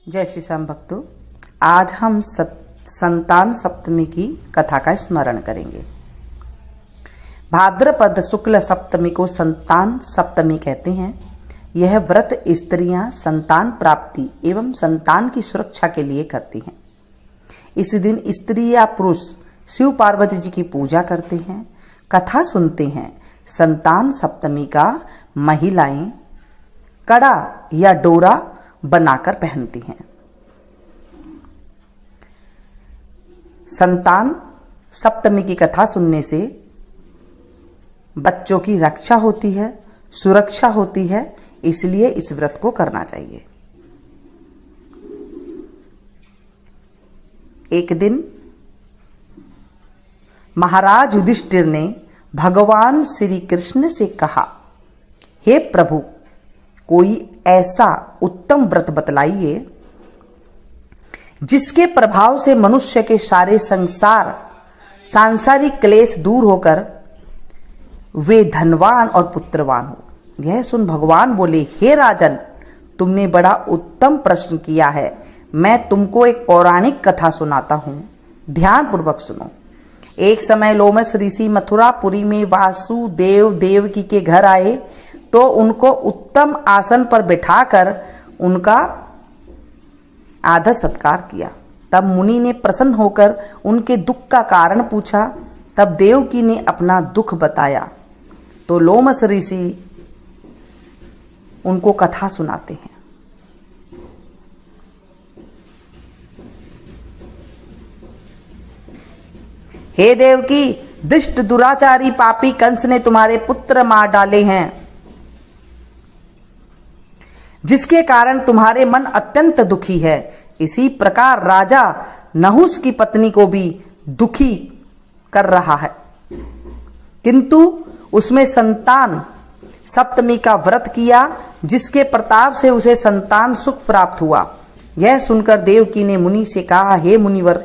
जय श्री श्याम भक्तों, आज हम संतान सप्तमी की कथा का स्मरण करेंगे। भाद्रपद शुक्ल सप्तमी को संतान सप्तमी कहते हैं। यह व्रत स्त्रियां संतान प्राप्ति एवं संतान की सुरक्षा के लिए करती हैं। इस दिन स्त्री या पुरुष शिव पार्वती जी की पूजा करते हैं, कथा सुनते हैं। संतान सप्तमी का महिलाएं कड़ा या डोरा बनाकर पहनती हैं। संतान सप्तमी की कथा सुनने से बच्चों की रक्षा होती है, सुरक्षा होती है, इसलिए इस व्रत को करना चाहिए। एक दिन महाराज युधिष्ठिर ने भगवान श्री कृष्ण से कहा, हे प्रभु, कोई ऐसा उत्तम व्रत बतलाइए जिसके प्रभाव से मनुष्य के सारे सांसारिक क्लेश दूर होकर वे धनवान और पुत्रवान हो। यह सुन भगवान बोले, हे राजन, तुमने बड़ा उत्तम प्रश्न किया है। मैं तुमको एक पौराणिक कथा सुनाता हूं, ध्यान पूर्वक सुनो। एक समय लोमस ऋषि मथुरापुरी में वासुदेव देवकी के घर आए तो उनको उत्तम आसन पर बिठाकर उनका आदर सत्कार किया। तब मुनि ने प्रसन्न होकर उनके दुख का कारण पूछा। तब देवकी ने अपना दुख बताया तो लोमस ऋषि उनको कथा सुनाते हैं। हे देवकी, दुष्ट दुराचारी पापी कंस ने तुम्हारे पुत्र मार डाले हैं, जिसके कारण तुम्हारे मन अत्यंत दुखी है। इसी प्रकार राजा नहुस की पत्नी को भी दुखी कर रहा है, किंतु उसमें संतान सप्तमी का व्रत किया, जिसके प्रताप से उसे संतान सुख प्राप्त हुआ। यह सुनकर देवकी ने मुनि से कहा, हे मुनिवर,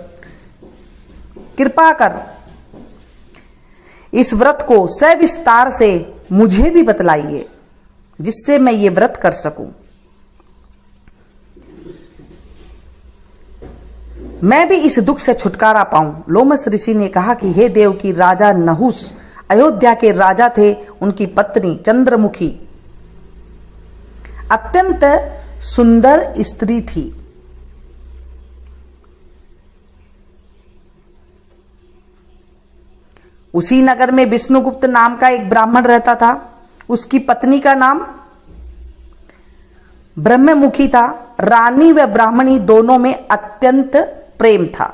कृपा कर इस व्रत को सविस्तार से मुझे भी बतलाइए, जिससे मैं ये व्रत कर सकूं। मैं भी इस दुख से छुटकारा पाऊं। लोमस ऋषि ने कहा कि हे देव की राजा नहुस अयोध्या के राजा थे। उनकी पत्नी चंद्रमुखी अत्यंत सुंदर स्त्री थी। उसी नगर में विष्णुगुप्त नाम का एक ब्राह्मण रहता था। उसकी पत्नी का नाम ब्रह्ममुखी था। रानी व ब्राह्मणी दोनों में अत्यंत प्रेम था।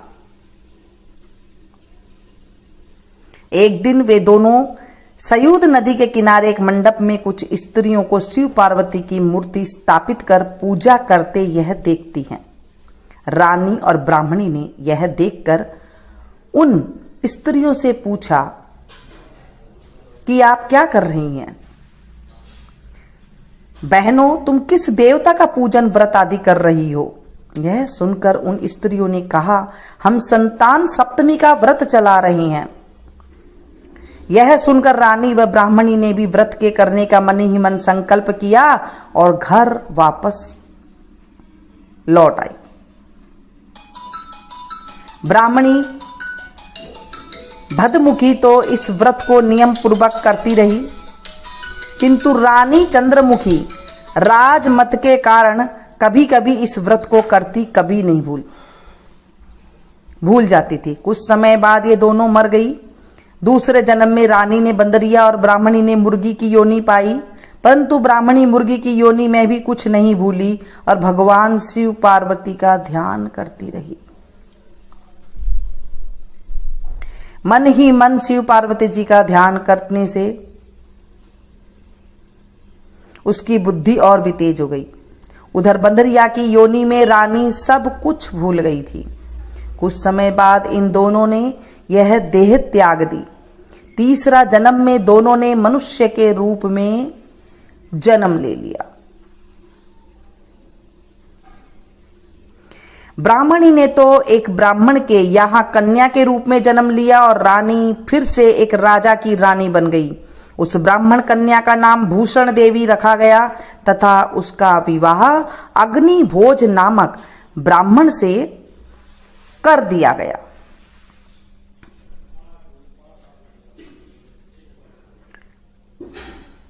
एक दिन वे दोनों सयूद नदी के किनारे एक मंडप में कुछ स्त्रियों को शिव पार्वती की मूर्ति स्थापित कर पूजा करते यह देखती हैं। रानी और ब्राह्मणी ने यह देखकर उन स्त्रियों से पूछा कि आप क्या कर रही हैं? बहनों, तुम किस देवता का पूजन व्रत आदि कर रही हो? यह सुनकर उन स्त्रियों ने कहा, हम संतान सप्तमी का व्रत चला रही हैं। यह सुनकर रानी व ब्राह्मणी ने भी व्रत के करने का मन ही मन संकल्प किया और घर वापस लौट आई। ब्राह्मणी भदमुखी तो इस व्रत को नियम पूर्वक करती रही, किंतु रानी चंद्रमुखी राजमत के कारण कभी कभी इस व्रत को करती, कभी नहीं भूल जाती थी। कुछ समय बाद ये दोनों मर गई। दूसरे जन्म में रानी ने बंदरिया और ब्राह्मणी ने मुर्गी की योनि पाई, परंतु ब्राह्मणी मुर्गी की योनि में भी कुछ नहीं भूली और भगवान शिव पार्वती का ध्यान करती रही। मन ही मन शिव पार्वती जी का ध्यान करने से उसकी बुद्धि और भी तेज हो गई। उधर बंदरिया की योनि में रानी सब कुछ भूल गई थी। कुछ समय बाद इन दोनों ने यह देह त्याग दी। तीसरा जन्म में दोनों ने मनुष्य के रूप में जन्म ले लिया। ब्राह्मणी ने तो एक ब्राह्मण के यहाँ कन्या के रूप में जन्म लिया और रानी फिर से एक राजा की रानी बन गई। उस ब्राह्मण कन्या का नाम भूषण देवी रखा गया तथा उसका विवाह अग्नि भोज नामक ब्राह्मण से कर दिया गया।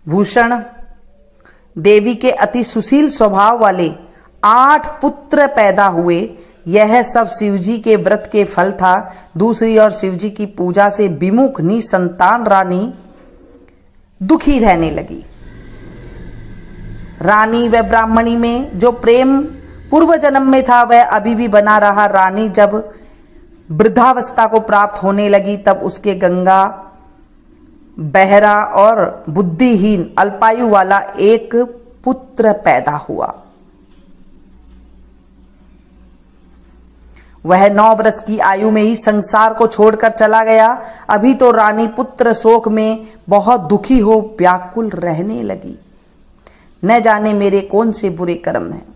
भूषण देवी के अति सुशील स्वभाव वाले 8 पुत्र पैदा हुए। यह सब शिवजी के व्रत के फल था। दूसरी ओर शिवजी की पूजा से विमुख निसंतान रानी दुखी रहने लगी। रानी व ब्राह्मणी में जो प्रेम पूर्व जन्म में था वह अभी भी बना रहा। रानी जब वृद्धावस्था को प्राप्त होने लगी तब उसके गंगा, बहरा और बुद्धिहीन अल्पायु वाला एक पुत्र पैदा हुआ। वह 9 वर्ष की आयु में ही संसार को छोड़कर चला गया। अभी तो रानी पुत्र शोक में बहुत दुखी हो व्याकुल रहने लगी। न जाने मेरे कौन से बुरे कर्म हैं।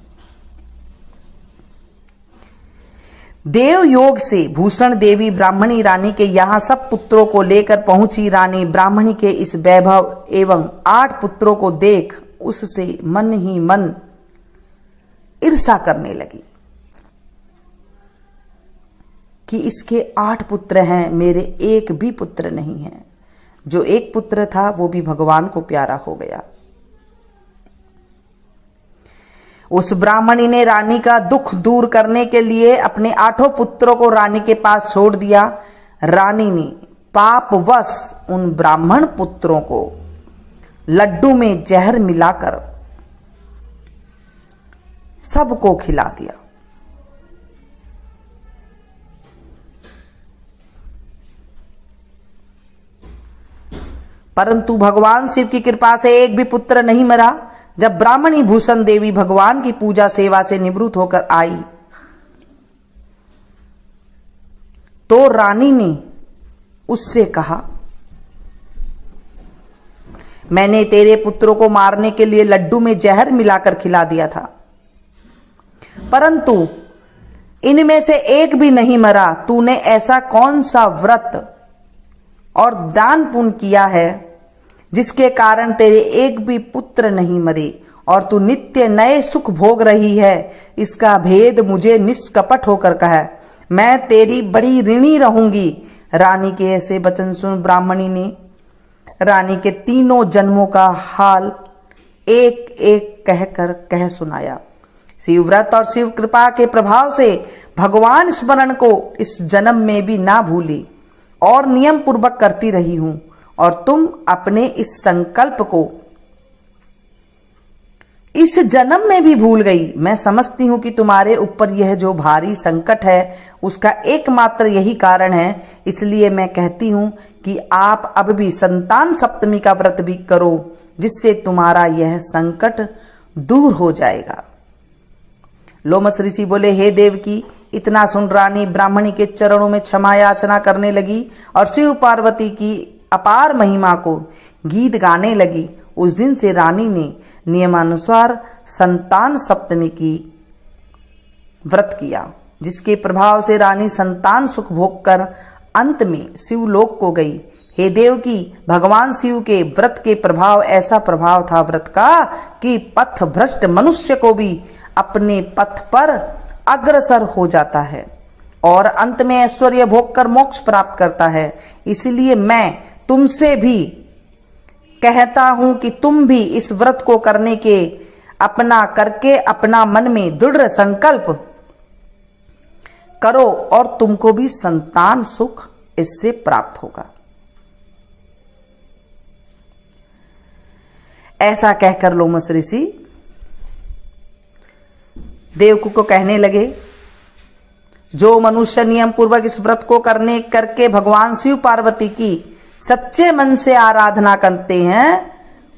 देव योग से भूषण देवी ब्राह्मणी रानी के यहाँ सब पुत्रों को लेकर पहुंची। रानी ब्राह्मणी के इस वैभव एवं 8 पुत्रों को देख उससे मन ही मन ईर्षा करने लगी कि इसके 8 पुत्र हैं, मेरे एक भी पुत्र नहीं है। जो एक पुत्र था वो भी भगवान को प्यारा हो गया। उस ब्राह्मणी ने रानी का दुख दूर करने के लिए अपने 8 पुत्रों को रानी के पास छोड़ दिया। रानी ने पापवश उन ब्राह्मण पुत्रों को लड्डू में जहर मिलाकर सबको खिला दिया। परंतु भगवान शिव की कृपा से एक भी पुत्र नहीं मरा। जब ब्राह्मणी भूषण देवी भगवान की पूजा सेवा से निवृत्त होकर आई तो रानी ने उससे कहा, मैंने तेरे पुत्रों को मारने के लिए लड्डू में जहर मिलाकर खिला दिया था, परंतु इनमें से एक भी नहीं मरा। तूने ऐसा कौन सा व्रत और दान पुण्य किया है जिसके कारण तेरे एक भी पुत्र नहीं मरे और तू नित्य नए सुख भोग रही है? इसका भेद मुझे निष्कपट होकर कहा। मैं तेरी बड़ी ऋणी रहूंगी। रानी के ऐसे वचन सुन ब्राह्मणी ने रानी के 3 जन्मों का हाल एक एक कहकर कह सुनाया। शिवव्रत और शिव कृपा के प्रभाव से भगवान स्मरण को इस जन्म में भी ना भूली और नियम पूर्वक करती रही हूं, और तुम अपने इस संकल्प को इस जन्म में भी भूल गई। मैं समझती हूं कि तुम्हारे ऊपर यह जो भारी संकट है उसका एकमात्र यही कारण है। इसलिए मैं कहती हूं कि आप अब भी संतान सप्तमी का व्रत भी करो, जिससे तुम्हारा यह संकट दूर हो जाएगा। लोमस ऋषि बोले, हे देवकी, इतना सुन रानी ब्राह्मणी के चरणों में क्षमा याचना करने लगी और शिव पार्वती की अपार महिमा को गीत गाने लगी। उस दिन से रानी ने नियमानुसार संतान सप्तमी की व्रत किया, जिसके प्रभाव से रानी संतान सुख भोग कर अंत में शिवलोक को गई। हे देवकी, भगवान शिव के व्रत के प्रभाव ऐसा प्रभाव था व्रत का कि पथ भ्रष्ट मनुष्य को भी अपने पथ पर अग्रसर हो जाता है और अंत में ऐश्वर्य भोग कर मोक्ष प्राप्त करता है। इसलिए मैं तुमसे भी कहता हूं कि तुम भी इस व्रत को करने के अपना मन में दृढ़ संकल्प करो और तुमको भी संतान सुख इससे प्राप्त होगा। ऐसा कहकर लोमस ऋषि देवकी को कहने लगे, जो मनुष्य नियम पूर्वक इस व्रत को करके भगवान शिव पार्वती की सच्चे मन से आराधना करते हैं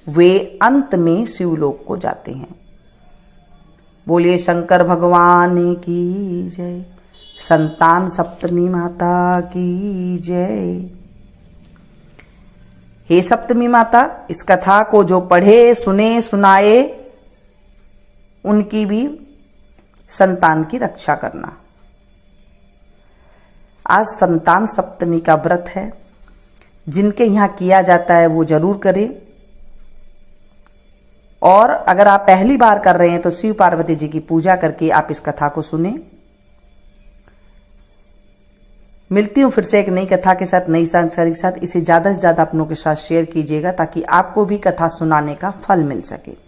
वे अंत में शिवलोक को जाते हैं। बोलिए शंकर भगवान की जय। संतान सप्तमी माता की जय। हे सप्तमी माता, इस कथा को जो पढ़े सुने सुनाए उनकी भी संतान की रक्षा करना। आज संतान सप्तमी का व्रत है। जिनके यहाँ किया जाता है वो जरूर करें। और अगर आप पहली बार कर रहे हैं तो शिव पार्वती जी की पूजा करके आप इस कथा को सुने। मिलती हूं फिर से एक नई कथा के साथ, नई जानकारी के साथ। इसे ज्यादा से ज्यादा अपनों के साथ शेयर कीजिएगा ताकि आपको भी कथा सुनाने का फल मिल सके।